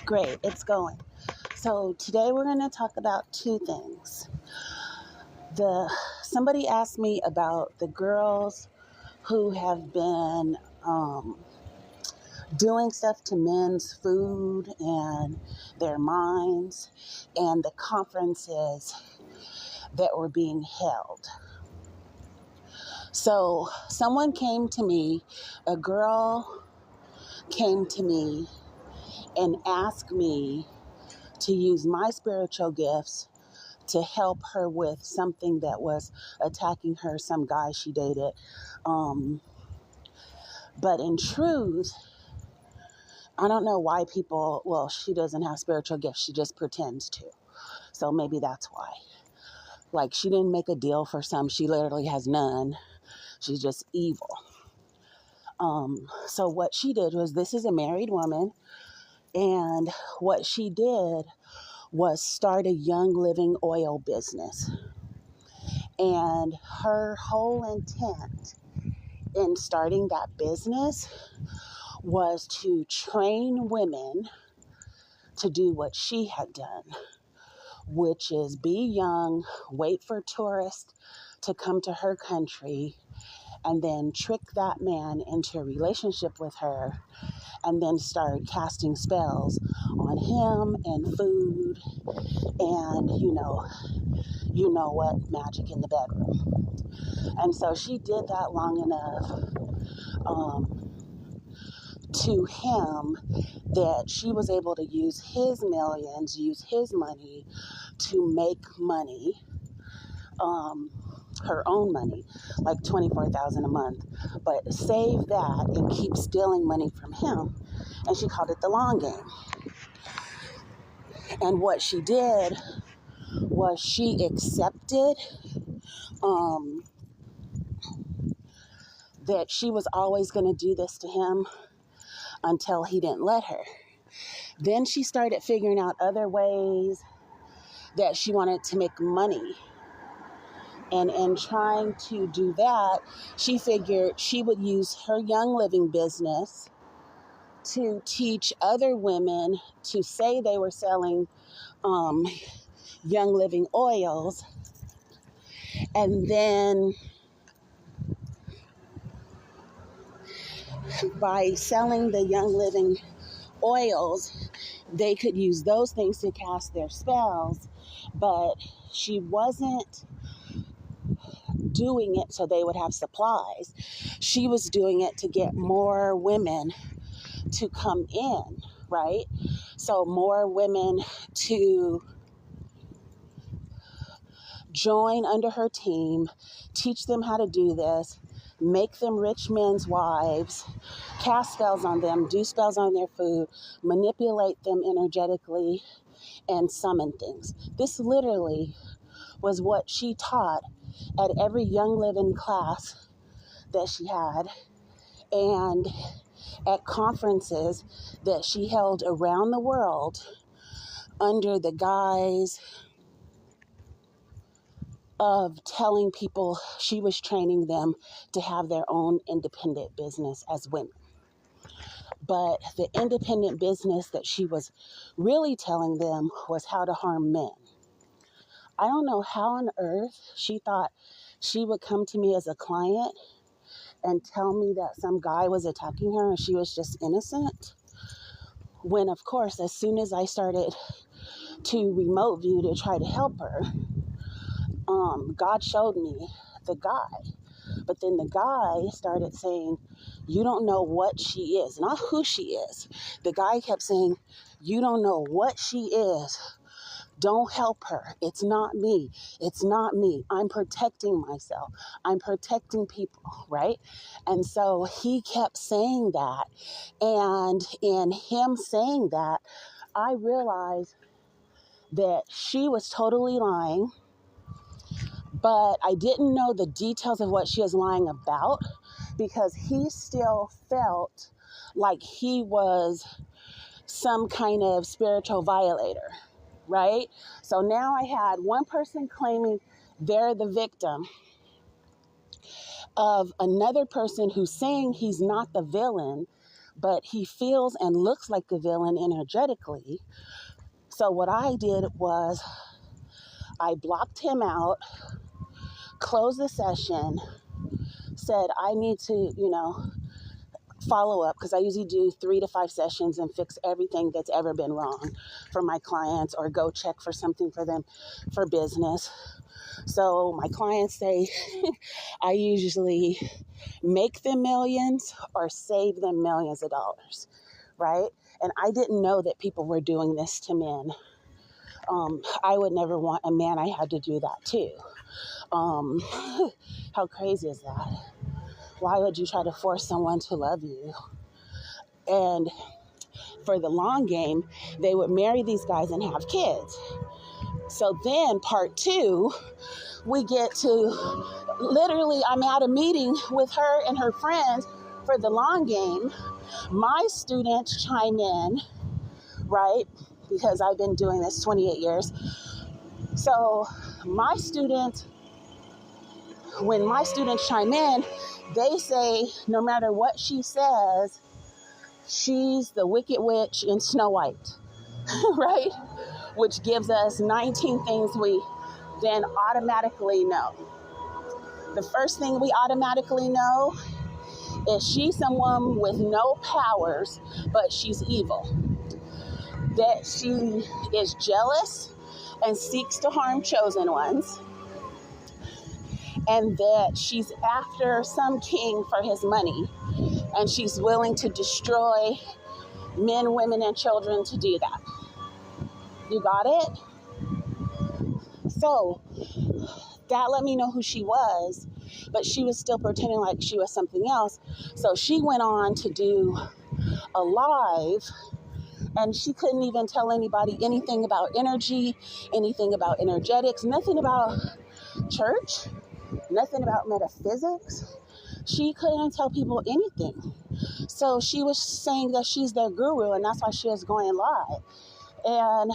Great, it's going. So today we're going to talk about two things. Somebody asked me about the girls who have been doing stuff to men's food and their minds and the conferences that were being held. So someone came to me, a girl came to me and asked me to use my spiritual gifts to help her with something that was attacking her, some guy she dated. But in truth, I don't know why she doesn't have spiritual gifts. She just pretends to. So maybe that's why. Like, she didn't make a deal for some. She literally has none. She's just evil. So what she did was, this is a married woman. And what she did was start a Young Living oil business. And her whole intent in starting that business was to train women to do what she had done, which is be young, wait for tourists to come to her country, and then trick that man into a relationship with her, and then start casting spells on him and food and, you know what, magic in the bedroom. And so she did that long enough to him that she was able to use his millions, use his money to make money, her own money, like $24,000 a month, but save that and keep stealing money from him. And she called it the long game. And what she did was she accepted that she was always going to do this to him until he didn't let her. Then she started figuring out other ways that she wanted to make money. And in trying to do that, she figured she would use her Young Living business to teach other women to say they were selling Young Living oils. And then by selling the Young Living oils, they could use those things to cast their spells. But she wasn't doing it so they would have supplies. She was doing it to get more women to come in, right? So more women to join under her team, teach them how to do this, make them rich men's wives, cast spells on them, do spells on their food, manipulate them energetically, and summon things. This literally was what she taught at every Young Living class that she had, and at conferences that she held around the world under the guise of telling people she was training them to have their own independent business as women. But the independent business that she was really telling them was how to harm men. I don't know how on earth she thought she would come to me as a client and tell me that some guy was attacking her and she was just innocent. When, of course, as soon as I started to remote view to try to help her, God showed me the guy. But then the guy started saying, you don't know what she is, not who she is. The guy kept saying, you don't know what she is. Don't help her. It's not me. It's not me. I'm protecting myself. I'm protecting people, right? And so he kept saying that. And in him saying that, I realized that she was totally lying. But I didn't know the details of what she was lying about, because he still felt like he was some kind of spiritual violator, right? So now I had one person claiming they're the victim of another person who's saying he's not the villain, but he feels and looks like the villain energetically. So what I did was I blocked him out, closed the session, said I need to, follow up, because I usually do 3 to 5 sessions and fix everything that's ever been wrong for my clients, or go check for something for them for business. So my clients say I usually make them millions or save them millions of dollars, right? And I didn't know that people were doing this to men. I would never want a man I had to do that to. How crazy is that? Why would you try to force someone to love you? And for the long game, they would marry these guys and have kids. So then part 2, we get to, literally, I'm at a meeting with her and her friends for the long game. My students chime in, right? Because I've been doing this 28 years. So when my students chime in, they say, no matter what she says, she's the wicked witch in Snow White, right? Which gives us 19 things we then automatically know. The first thing we automatically know is she's someone with no powers, but she's evil. That she is jealous and seeks to harm chosen ones. And that she's after some king for his money. And she's willing to destroy men, women, and children to do that. You got it? So that let me know who she was, but she was still pretending like she was something else. So she went on to do a live, and she couldn't even tell anybody anything about energy, anything about energetics, nothing about church, nothing about metaphysics. She couldn't tell people anything. So she was saying that she's their guru, and that's why she was going live. And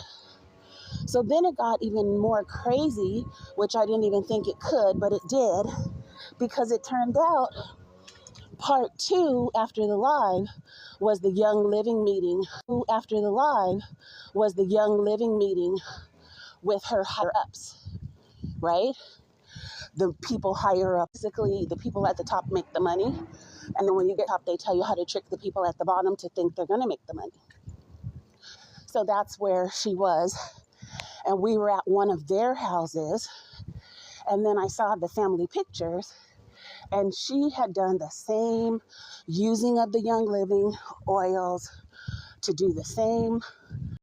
so then it got even more crazy, which I didn't even think it could, but it did, because it turned out part 2 after the live was the Young Living meeting. After the live was the Young Living meeting with her higher ups, right? The people higher up, basically the people at the top make the money. And then when you get top, they tell you how to trick the people at the bottom to think they're going to make the money. So that's where she was. And we were at one of their houses. And then I saw the family pictures. And she had done the same using of the Young Living oils to do the same